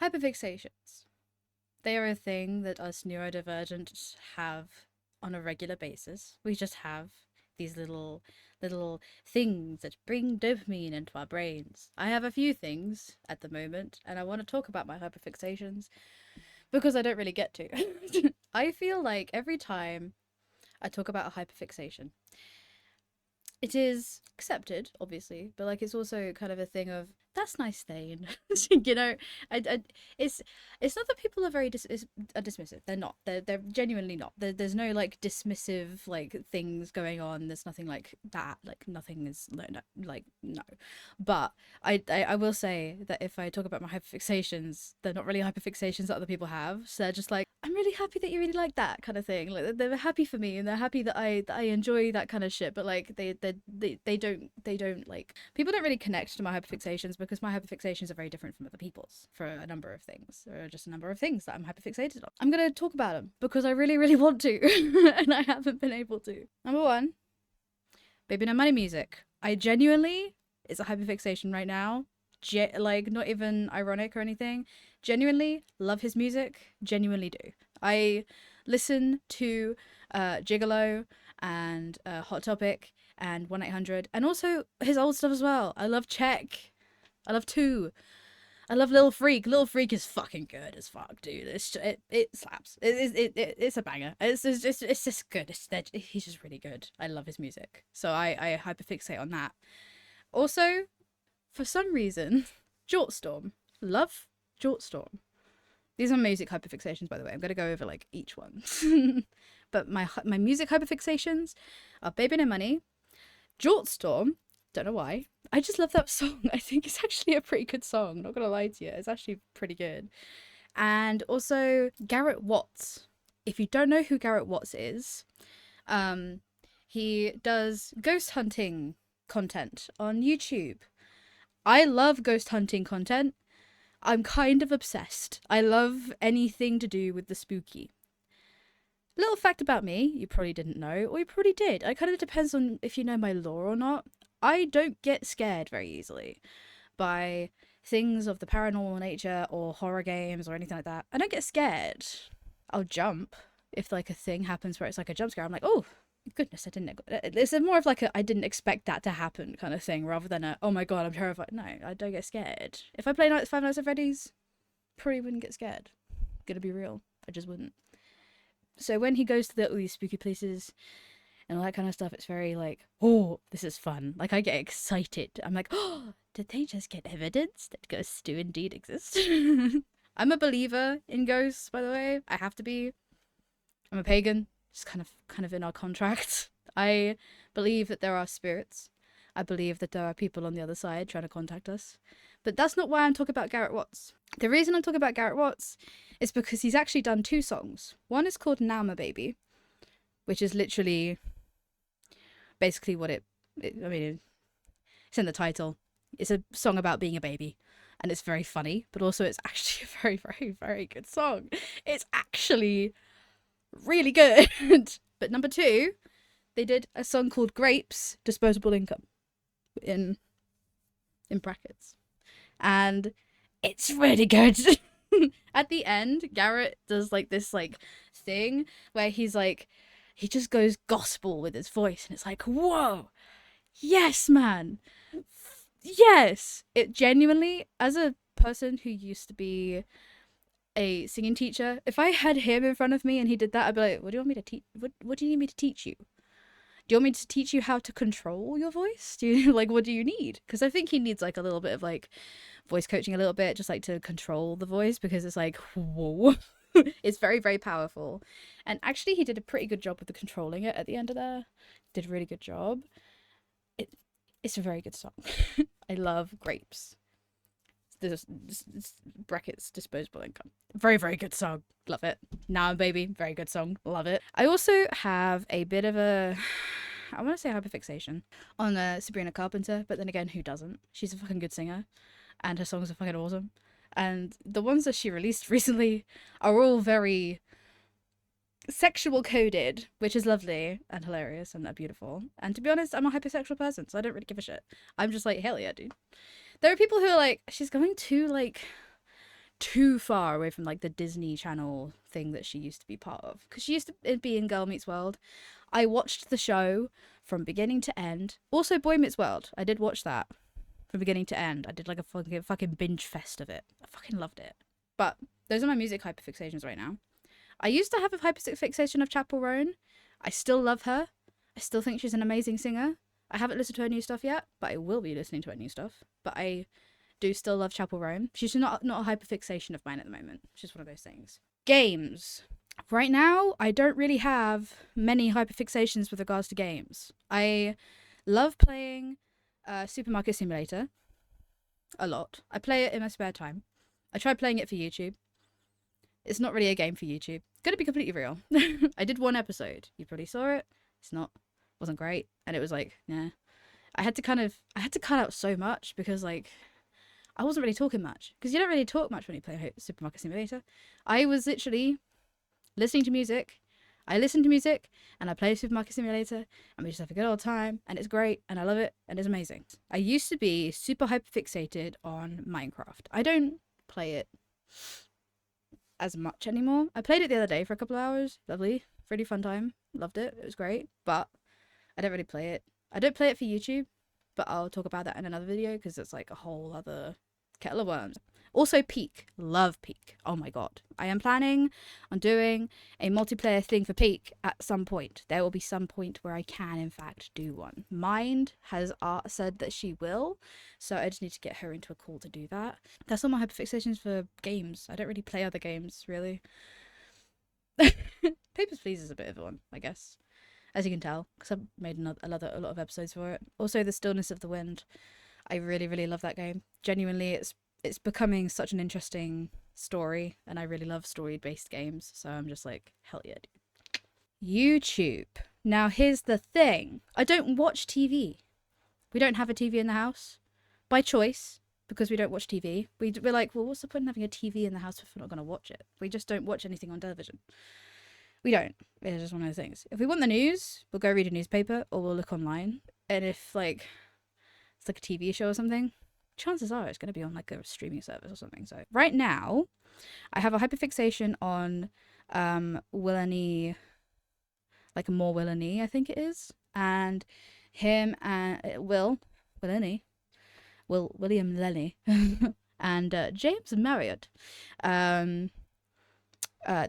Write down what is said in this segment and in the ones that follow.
Hyperfixations. They are a thing that us neurodivergents have on a regular basis. We just have these little things that bring dopamine into our brains. I have a few things at the moment, and I want to talk about my hyperfixations because I don't really get to. I feel like every time I talk about a hyperfixation, it is accepted, obviously, but like it's also kind of a thing of that's nice, Thane. you know, I it's it's not that people are are dismissive. They're not. They're genuinely not. There's no like dismissive like things going on. There's nothing like that. Like nothing is no, like no. But I will say that if I talk about my hyperfixations, they're not really hyperfixations that other people have. So they're just like I'm really happy that you really like that kind of thing. Like they're happy for me and they're happy that I enjoy that kind of shit. But like they don't like people don't really connect to my hyperfixations because my hyperfixations are very different from other people's for a number of things. There are just a number of things that I'm hyperfixated on. I'm gonna talk about them because I really want to, and I haven't been able to. Number one, Baby No Money music. I genuinely, it's a hyperfixation right now. Like not even ironic or anything. Genuinely love his music. Genuinely do. I listen to Gigolo and Hot Topic and 1-800 and also his old stuff as well. I love Check. I love Two. I love Little Freak. Little Freak is fucking good as fuck, dude. It slaps. It's a banger. It's just good. He's just really good. I love his music, so I hyperfixate on that. Also, for some reason, Jortstorm. Love Jortstorm. These are music hyperfixations, by the way. I'm gonna go over like each one. But my music hyperfixations are Baby No Money, Jortstorm. Don't know why. I just love that song. I think it's actually a pretty good song. Not gonna lie to you, it's actually pretty good. And also Garrett Watts. If you don't know who Garrett Watts is, he does ghost hunting content on YouTube. I love ghost hunting content. I'm kind of obsessed. I love anything to do with the spooky. Little fact about me, you probably didn't know, or you probably did. It kind of depends on if you know my lore or not. I don't get scared very easily by things of the paranormal nature or horror games or anything like that. I don't get scared. I'll jump if like a thing happens where it's like a jump scare. I'm like, oh goodness, I didn't. It's more of like a I didn't expect that to happen kind of thing rather than a oh my god I'm terrified. No, I don't get scared. If I play Five Nights at Freddy's, probably wouldn't get scared. Gonna be real, I just wouldn't. So when he goes to all these spooky places and all that kind of stuff, it's very like, oh, this is fun. Like, I get excited. I'm like, oh, did they just get evidence that ghosts do indeed exist? I'm a believer in ghosts, by the way. I have to be. I'm a pagan. It's kind of in our contract. I believe that there are spirits. I believe that there are people on the other side trying to contact us. But that's not why I'm talking about Garrett Watts. The reason I'm talking about Garrett Watts is because he's actually done 2 songs. One is called Now My Baby, which is literally basically what I mean, it's in the title. It's a song about being a baby. And it's very funny, but also it's actually a very good song. It's actually really good. But number 2, they did a song called Grapes, Disposable Income, in brackets. And it's really good. At the end, Garrett does like this like thing where he's like, he just goes gospel with his voice, and it's like, whoa, yes, man, yes. It genuinely, as a person who used to be a singing teacher, if I had him in front of me and he did that, I'd be like, what do you want me to teach? What do you need me to teach you? Do you want me to teach you how to control your voice? Do you like what do you need? Because I think he needs like a little bit of like voice coaching a little bit, just like to control the voice, because it's like whoa. It's very powerful. And actually he did a pretty good job with the controlling it at the end of there. Did a really good job. It's a very good song. I love Grapes. There's brackets disposable income. Very good song. Love it. Now Baby, very good song. Love it. I also have a bit of a I want to say hyperfixation on Sabrina Carpenter, but then again, who doesn't? She's a fucking good singer and her songs are fucking awesome. And the ones that she released recently are all very sexual coded, which is lovely and hilarious and beautiful. And to be honest, I'm a hypersexual person, so I don't really give a shit. I'm just like, hell yeah, dude. There are people who are like, she's going too like too far away from like the Disney Channel thing that she used to be part of, because she used to be in Girl Meets World. I watched the show from beginning to end. Also, Boy Meets World. I did watch that from beginning to end. I did like a fucking binge fest of it. I fucking loved it. But those are my music hyperfixations right now. I used to have a hyperfixation of Chapel Roan. I still love her. I still think she's an amazing singer. I haven't listened to her new stuff yet, but I will be listening to her new stuff. But I do still love Chapel Roan. She's not a hyperfixation of mine at the moment. It's just one of those things. Games. Right now, I don't really have many hyperfixations with regards to games. I love playing Supermarket Simulator a lot. I play it in my spare time. I tried playing it for YouTube. It's not really a game for YouTube. Gonna be completely real. I did one episode. You probably saw it. Wasn't great. And it was like, nah. I had to cut out so much because like, I wasn't really talking much. Because you don't really talk much when you play Supermarket Simulator. I was literally listening to music. I listen to music and I play Supermarket Simulator and we just have a good old time and it's great and I love it and it's amazing. I used to be super hyperfixated on Minecraft. I don't play it as much anymore. I played it the other day for a couple of hours. Lovely. Really fun time. Loved it. It was great. But I don't really play it. I don't play it for YouTube, but I'll talk about that in another video because it's like a whole other kettle of worms. Also, Peak. Love Peak. Oh my god. I am planning on doing a multiplayer thing for Peak at some point. There will be some point where I can, in fact, do one. Mind has said that she will, so I just need to get her into a call to do that. That's all my hyperfixations for games. I don't really play other games, really. Papers, Please is a bit of one, I guess. As you can tell, because I've made a lot of episodes for it. Also, The Stillness of the Wind. I really, really love that game. Genuinely, it's becoming such an interesting story, and I really love story-based games, so I'm just like, hell yeah, dude. YouTube. Now, here's the thing. I don't watch TV. We don't have a TV in the house. By choice, because we don't watch TV. We're like, well, what's the point in having a TV in the house if we're not going to watch it? We just don't watch anything on television. We don't. It's just one of those things. If we want the news, we'll go read a newspaper, or we'll look online. And if, like, it's like a TV show or something, chances are it's going to be on like a streaming service or something. So right now, I have a hyperfixation on Willany, like More Willany, I think it is, and him and William Lenny, and James Marriott.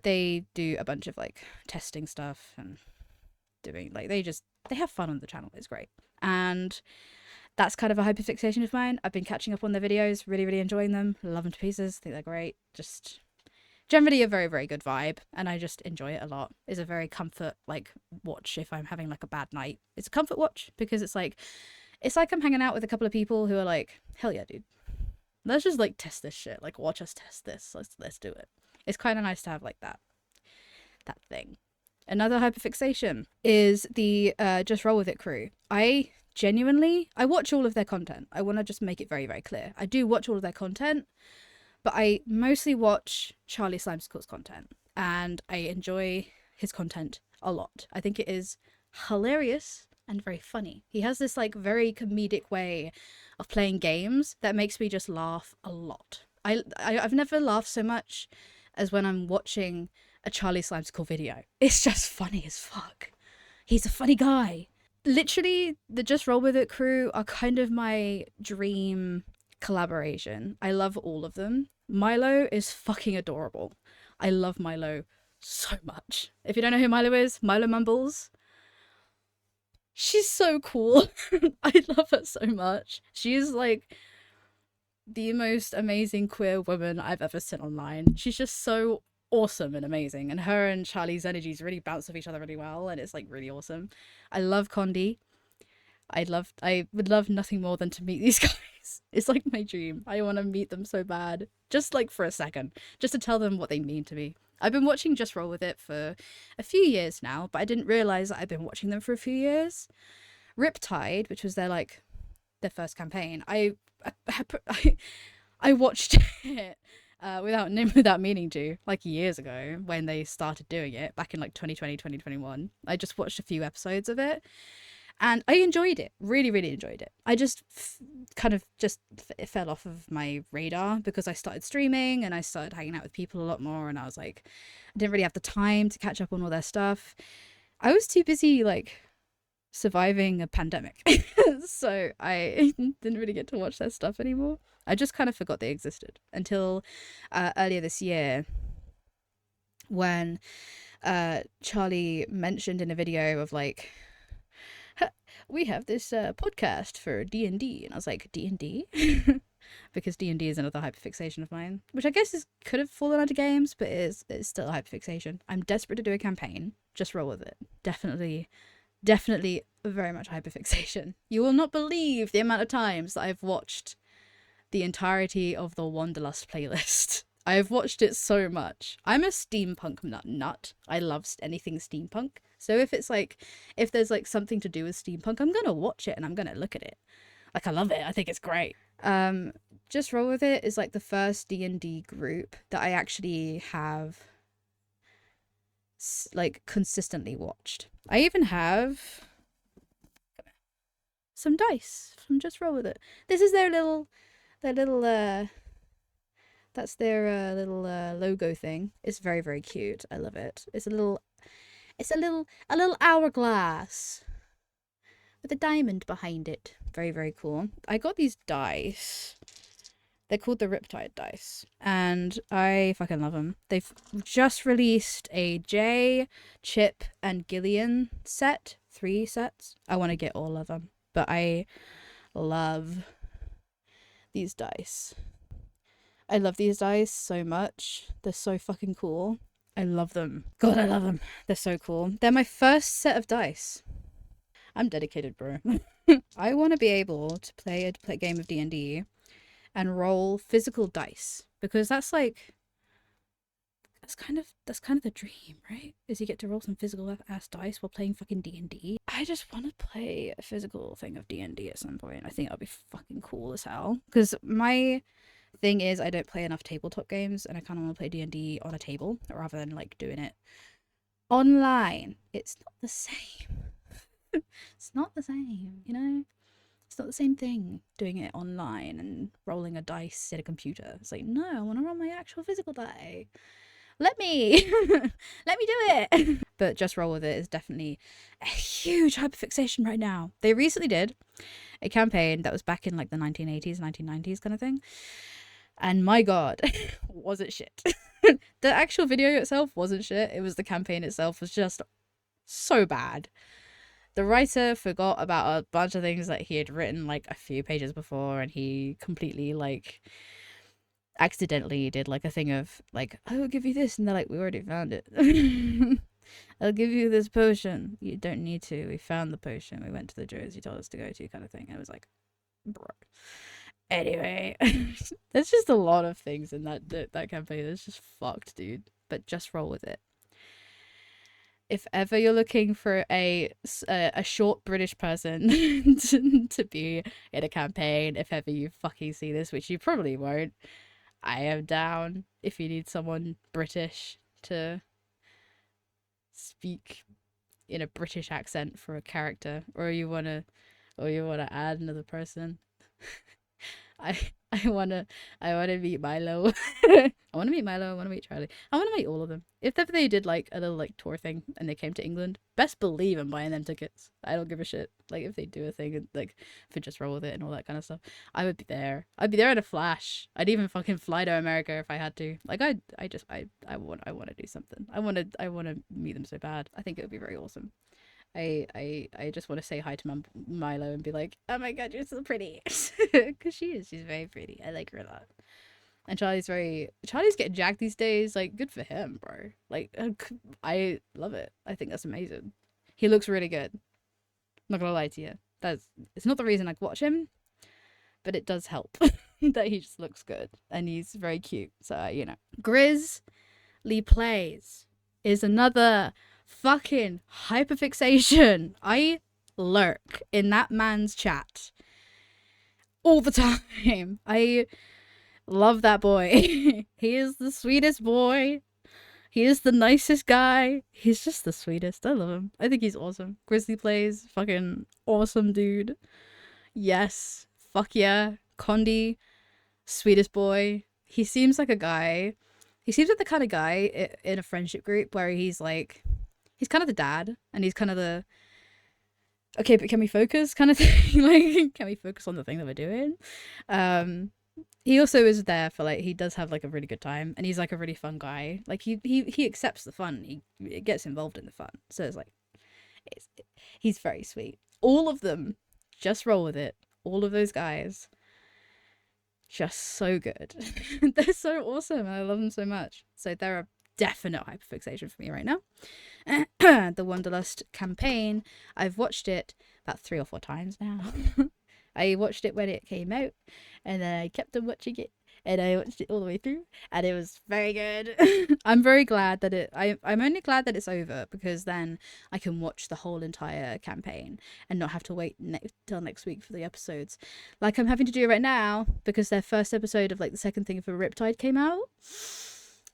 They do a bunch of like testing stuff and doing like they have fun on the channel. It's great, and that's kind of a hyperfixation of mine. I've been catching up on their videos, really, really enjoying them. Love them to pieces. Think they're great. Just generally a very, very good vibe, and I just enjoy it a lot. It's a very comfort like watch if I'm having like a bad night. It's a comfort watch because it's like I'm hanging out with a couple of people who are like, hell yeah, dude. Let's just like test this shit. Like watch us test this. Let's do it. It's kind of nice to have like that thing. Another hyperfixation is the Just Roll With It crew. I watch all of their content. I want to just make it very, very clear. I do watch all of their content, but I mostly watch Charlie Slimescore's content, and I enjoy his content a lot. I think it is hilarious and very funny. He has this like very comedic way of playing games that makes me just laugh a lot. I've never laughed so much as when I'm watching a Charlie Slimescore video. It's just funny as fuck. He's a funny guy. Literally, the Just Roll With It crew are kind of my dream collaboration. I love all of them. Milo is fucking adorable. I love Milo so much. If you don't know who Milo is, Milo Mumbles. She's so cool. I love her so much. She is like the most amazing queer woman I've ever seen online. She's just so awesome and amazing, and her and Charlie's energies really bounce off each other really well, and it's like really awesome. I love Condi. I would love nothing more than to meet these guys. It's like my dream. I want to meet them so bad, just like for a second, just to tell them what they mean to me. I've been watching Just Roll With It for a few years now, but I didn't realize that I've been watching them for a few years. Riptide, which was their first campaign, I watched it without meaning to, like years ago when they started doing it back in like 2020, 2021. I just watched a few episodes of it, And I enjoyed it, really, really enjoyed it. I just it fell off of my radar because I started streaming and I started hanging out with people a lot more. And I was like, I didn't really have the time to catch up on all their stuff. I was too busy, like, surviving a pandemic. So I didn't really get to watch their stuff anymore. I just kind of forgot they existed until earlier this year when Charlie mentioned in a video of like, we have this podcast for D&D, and I was like, D&D? Because D&D is another hyperfixation of mine, which I guess could have fallen under games, but it's still a hyperfixation. I'm desperate to do a campaign. Just roll with it. Definitely very much hyperfixation. You will not believe the amount of times that I've watched the entirety of the Wanderlust playlist. I've watched it so much. I'm a steampunk nut. I love anything steampunk. So if there's like something to do with steampunk, I'm gonna watch it and I'm gonna look at it. Like, I love it. I think it's great. Just Roll With It is like the first D&D group that I actually have like consistently watched. I even have some dice from Just Roll With It. This is their little that's their little logo thing. It's very, very cute. I love it. It's a little hourglass with a diamond behind it. Very, very cool. I got these dice. They're called the Riptide dice, and I fucking love them. They've just released a Jay, Chip, and Gillian set. 3 sets. I want to get all of them, but I love these dice. I love these dice so much. They're so fucking cool. I love them. God, I love them. They're so cool. They're my first set of dice. I'm dedicated, bro. I want to be able to play a game of D&D and roll physical dice, because that's kind of the dream, right? Is you get to roll some physical ass dice while playing fucking D&D. I just want to play a physical thing of D&D at some point. I think that'll be fucking cool as hell, because my thing is I don't play enough tabletop games, and I kind of want to play D&D on a table rather than like doing it online. It's not the same. It's not the same, you know? It's not the same thing doing it online and rolling a dice at a computer. It's like, no, I want to roll my actual physical die. Let me do it. But Just Roll With It is definitely a huge hyperfixation right now. They recently did a campaign that was back in like the 1980s, 1990s kind of thing. And my God, was it shit. The actual video itself wasn't shit. It was the campaign itself was just so bad. The writer forgot about a bunch of things that he had written like a few pages before, and he completely like accidentally did like a thing of like, I will give you this, and they're like, we already found it. I'll give you this potion. You don't need to. We found the potion. We went to the Joes you told us to go to, kind of thing. And it was like, bro. Anyway, there's just a lot of things in that campaign that's just fucked, dude. But Just Roll With It. If ever you're looking for a short British person to be in a campaign, if ever you fucking see this, which you probably won't, I am down. If you need someone British to speak in a British accent for a character, or you wanna add another person. I wanna meet Milo. I wanna meet Milo. I wanna meet Charlie. I wanna meet all of them. If ever they did like a little like tour thing and they came to England, best believe I'm buying them tickets. I don't give a shit. Like if they do a thing like for Just Roll With It and all that kind of stuff, I would be there. I'd be there in a flash. I'd even fucking fly to America if I had to. Like I want to do something. I want to meet them so bad. I think it would be very awesome. I just want to say hi to Milo and be like, oh my God, you're so pretty. Because she's very pretty. I like her a lot. And Charlie's getting jacked these days. Like, good for him, bro. Like, I love it. I think that's amazing. He looks really good. Not gonna lie to you. It's not the reason I watch him, but it does help that he just looks good. And he's very cute. So, you know. Grizzly Plays is another fucking hyperfixation. I lurk in that man's chat all the time. I love that boy. He is the sweetest boy He is the nicest guy. He's just the sweetest. I love him. I think he's awesome. Grizzly plays, fucking awesome dude. Yes. Fuck yeah. Condi, sweetest boy. He seems like a guy. He seems like the kind of guy in a friendship group where he's like, he's kind of the dad, and he's kind of the, okay, but can we focus kind of thing? Like, can we focus on the thing that we're doing? He also is there for like, he does have like a really good time, and he's like a really fun guy. Like he accepts the fun. He gets involved in the fun. So it's like, he's very sweet. All of them, just roll with it. All of those guys, just so good. They're so awesome, and I love them so much. So they're a definite hyperfixation for me right now. The Wanderlust campaign, I've watched it about 3 or 4 times now. I watched it when it came out, and then I kept on watching it, and I watched it all the way through, and it was very good. I'm very glad that I'm only glad that it's over, because then I can watch the whole entire campaign and not have to wait till next week for the episodes, like I'm having to do right now, because their first episode of like the second thing for Riptide came out.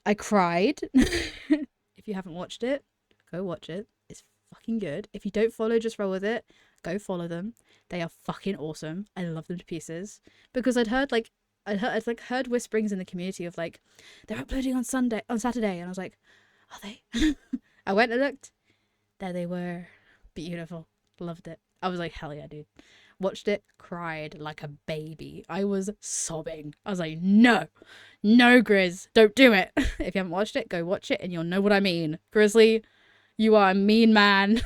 I cried. If you haven't watched it, go watch it. It's fucking good. If you don't follow Just Roll With It, go follow them. They are fucking awesome. I love them to pieces. Because I'd heard whisperings in the community of like, they're uploading on Saturday, and I was like, are they? I went and looked. There they were. Beautiful. Loved it. I was like, hell yeah, dude. Watched it, cried like a baby. I was sobbing. I was like, no, Grizz, don't do it. If you haven't watched it, go watch it and you'll know what I mean. Grizzly, you are a mean man.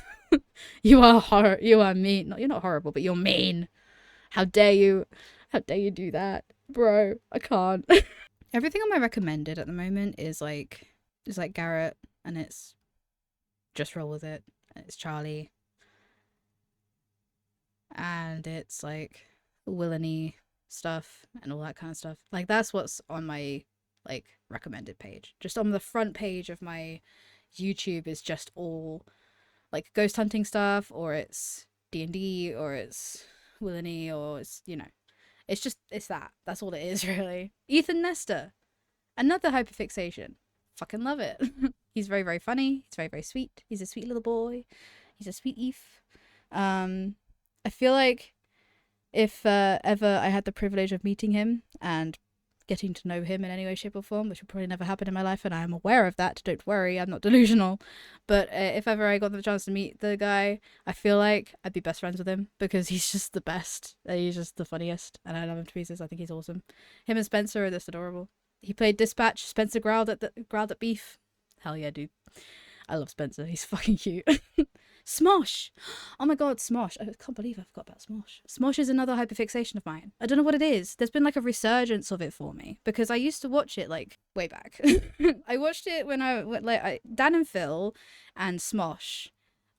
You are mean. No, you're not horrible, but you're mean. How dare you? How dare you do that? Bro, I can't. Everything on my recommended at the moment is like Garrett, and it's Just Roll With It, and it's Charlie, and it's like villainy stuff and all that kind of stuff. Like that's what's on my like recommended page. Just on the front page of my YouTube is just all like ghost hunting stuff, or it's D&D, or it's villainy, or it's, you know, it's that. That's all it is really. Ethan Nestor, another hyperfixation. Fucking love it. He's very, very funny. He's very, very sweet. He's a sweet little boy. He's a sweet Eve. I feel like if ever I had the privilege of meeting him and getting to know him in any way, shape, or form, which will probably never happen in my life, and I am aware of that, don't worry, I'm not delusional, but if ever I got the chance to meet the guy, I feel like I'd be best friends with him, because he's just the best. He's just the funniest, and I love him to pieces. I think he's awesome. Him and Spencer are just adorable. He played Dispatch. Spencer growled at beef. Hell yeah, dude. I love Spencer. He's fucking cute. Smosh! Oh my god, Smosh. I can't believe I forgot about Smosh. Smosh is another hyperfixation of mine. I don't know what it is. There's been like a resurgence of it for me, because I used to watch it like way back. I watched it when Dan and Phil and Smosh.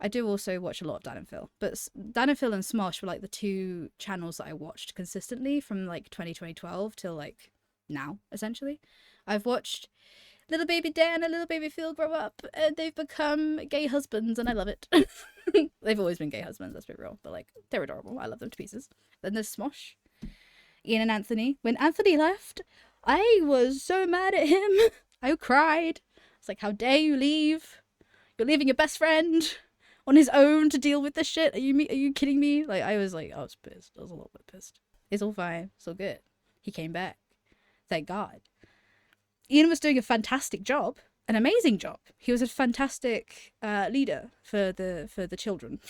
I do also watch a lot of Dan and Phil, but Dan and Phil and Smosh were like the 2 channels that I watched consistently from like 2012 till like now, essentially. I've watched little baby Dan and little baby Phil grow up, and they've become gay husbands, and I love it. They've always been gay husbands, let's be real, but like, they're adorable. I love them to pieces. Then there's Smosh, Ian and Anthony. When Anthony left, I was so mad at him. I cried. It's like, how dare you leave? You're leaving your best friend on his own to deal with this shit. Are you kidding me? Like, I was pissed. I was a little bit pissed. It's all fine. It's all good. He came back. Thank God. Ian was doing a fantastic job, an amazing job. He was a fantastic leader for the children.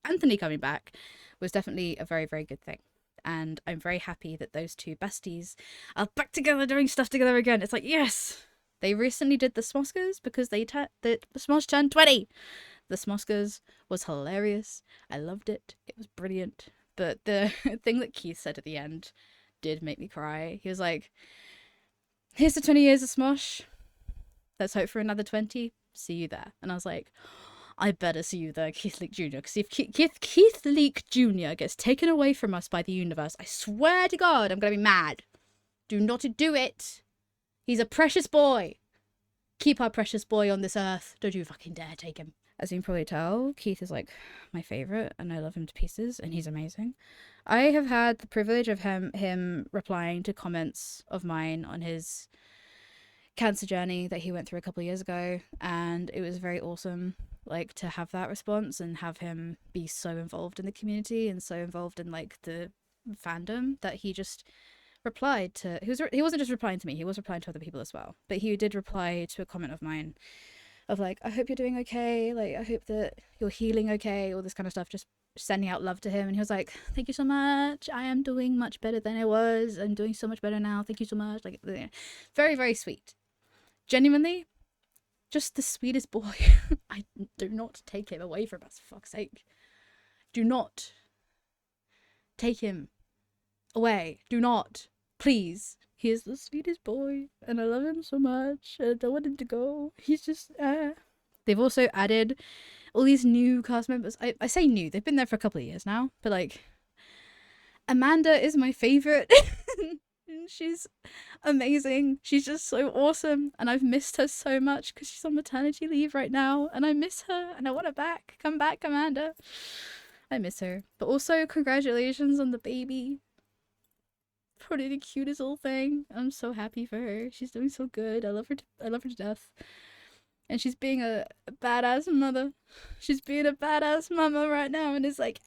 Anthony coming back was definitely a very, very good thing. And I'm very happy that those 2 besties are back together doing stuff together again. It's like, yes! They recently did the Smoskers because the Smosh turned 20. The Smoskers was hilarious. I loved it. It was brilliant. But the thing that Keith said at the end did make me cry. He was like, here's the 20 years of Smosh. Let's hope for another 20. See you there. And I was like, I better see you there, Keith Leak Jr. Because if Keith Leak Jr. gets taken away from us by the universe, I swear to God, I'm going to be mad. Do not do it. He's a precious boy. Keep our precious boy on this earth. Don't you fucking dare take him. As you can probably tell, Keith is like my favourite, and I love him to pieces, and he's amazing. I have had the privilege of him replying to comments of mine on his cancer journey that he went through a couple of years ago, and it was very awesome, like, to have that response and have him be so involved in the community and so involved in like the fandom that he just replied to. He wasn't just replying to me, he was replying to other people as well, but he did reply to a comment of mine of like, I hope you're doing okay, like I hope that you're healing okay, all this kind of stuff, just sending out love to him. And he was like, thank you so much, I am doing much better than I was, I'm doing so much better now, thank you so much. Like, very, very sweet. Genuinely, just the sweetest boy. I do not take him away from us, for fuck's sake. Do not take him away. Do not. Please. He is the sweetest boy, and I love him so much, and I don't want him to go. He's just, They've also added all these new cast members. I say new, they've been there for a couple of years now, but like, Amanda is my favourite. She's amazing. She's just so awesome, and I've missed her so much because she's on maternity leave right now, and I miss her, and I want her back. Come back, Amanda. I miss her. But also, congratulations on the baby. Probably the cutest little thing. I'm so happy for her. She's doing so good. I love her to death. And she's being a badass mother. She's being a badass mama right now, and it's like,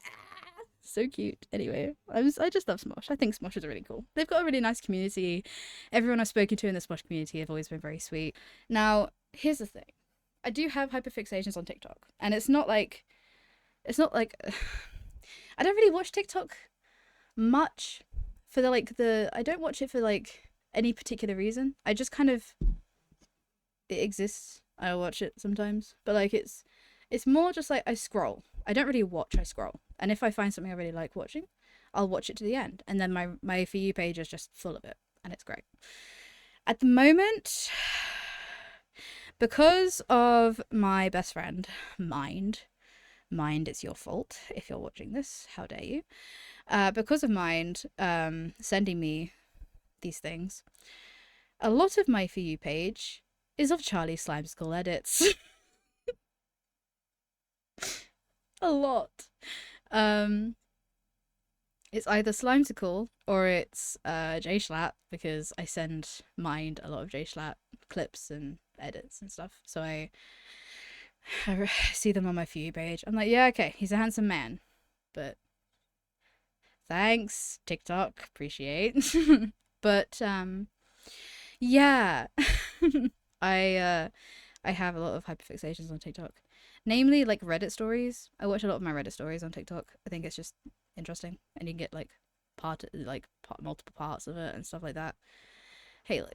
so cute. Anyway, I just love Smosh. I think Smosh is really cool. They've got a really nice community. Everyone I've spoken to in the Smosh community have always been very sweet. Now, here's the thing. I do have Hyperfixations on TikTok, and it's not like I don't really watch TikTok much for I don't watch it for like any particular reason. I just kind of, it exists. I watch it sometimes, but like it's more just like I scroll. I don't really watch, I scroll. And if I find something I really like watching, I'll watch it to the end. And then my For You page is just full of it, and it's great. At the moment, because of my best friend, Mind, it's your fault if you're watching this, how dare you. Because of Mind sending me these things, a lot of my For You page is of Charlie Slimeskull edits. A lot. It's either Slimesicle or it's J-Schlatt, because I send Mind a lot of J-Schlatt clips and edits and stuff. So I see them on my For You page. I'm like, yeah, okay, he's a handsome man, but thanks, TikTok, appreciate. But yeah, I have a lot of hyperfixations on TikTok. Namely, like Reddit stories. I watch a lot of my Reddit stories on TikTok. I think it's just interesting, and you can get like multiple parts of it and stuff like that. Hey, look,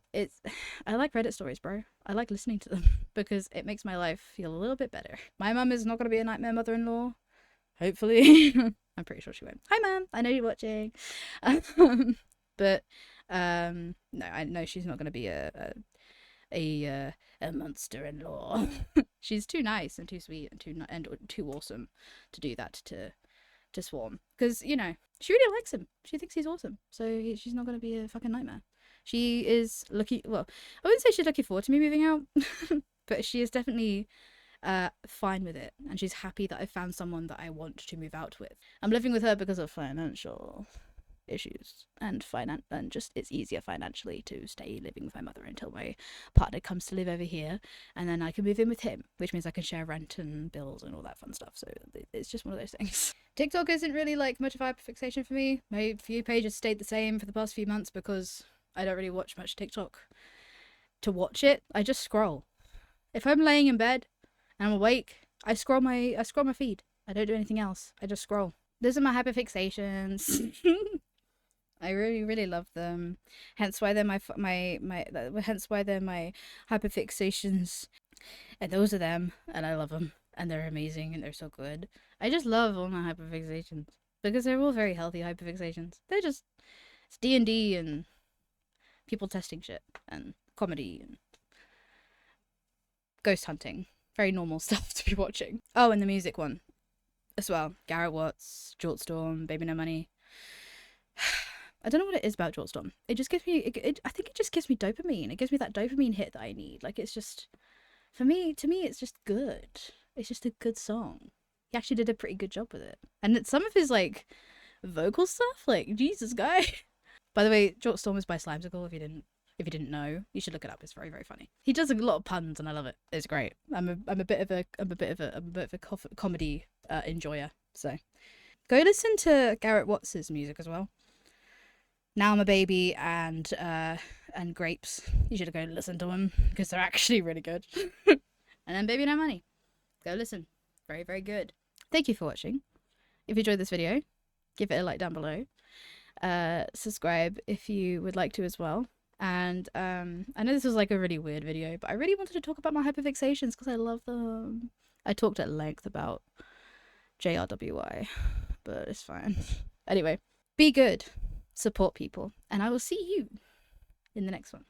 I like Reddit stories, bro. I like listening to them because it makes my life feel a little bit better. My mum is not gonna be a nightmare mother-in-law, hopefully. I'm pretty sure she won't. Hi, Mum. I know you're watching. But no, I know she's not gonna be a monster-in-law. She's too nice and too sweet and too awesome to do that to Swarm, because you know she really likes him. She thinks he's awesome, so she's not gonna be a fucking nightmare. She is lucky. Well, I wouldn't say she's looking forward to me moving out, but she is definitely fine with it, and she's happy that I found someone that I want to move out with. I'm living with her because of financial issues and just it's easier financially to stay living with my mother until my partner comes to live over here, and then I can move in with him, which means I can share rent and bills and all that fun stuff. So it's just one of those things. TikTok isn't really like much of a hyperfixation for me. My For You page has stayed the same for the past few months because I don't really watch much TikTok to watch it. I just scroll. If I'm laying in bed and I'm awake, I scroll my feed. I don't do anything else. I just scroll. Those are my hyperfixations. I really, really love them. Hence why they're my hyperfixations. And those are them, and I love them, and they're amazing, and they're so good. I just love all my hyperfixations because they're all very healthy hyperfixations. They're just, it's D&D and people testing shit and comedy and ghost hunting. Very normal stuff to be watching. Oh, and the music one as well. Garrett Watts, Jortstorm, Baby No Money. I don't know what it is about Jortstorm. It just gives me, I think it just gives me dopamine. It gives me that dopamine hit that I need. Like, it's just, to me, it's just good. It's just a good song. He actually did a pretty good job with it. And some of his, like, vocal stuff, like, Jesus, guy. By the way, Jortstorm is by Slimesicle, if you didn't If you didn't know, you should look it up. It's very, very funny. He does a lot of puns, and I love it. It's great. I'm a bit of a comedy enjoyer. So go listen to Garrett Watts's music as well. Now I'm a Baby and Grapes. You should go listen to them because they're actually really good. And then Baby No Money. Go listen. Very, very good. Thank you for watching. If you enjoyed this video, give it a like down below. Subscribe if you would like to as well. And I know this was like a really weird video, but I really wanted to talk about my hyperfixations because I love them. I talked at length about JRWI, but it's fine. Anyway, be good, support people, and I will see you in the next one.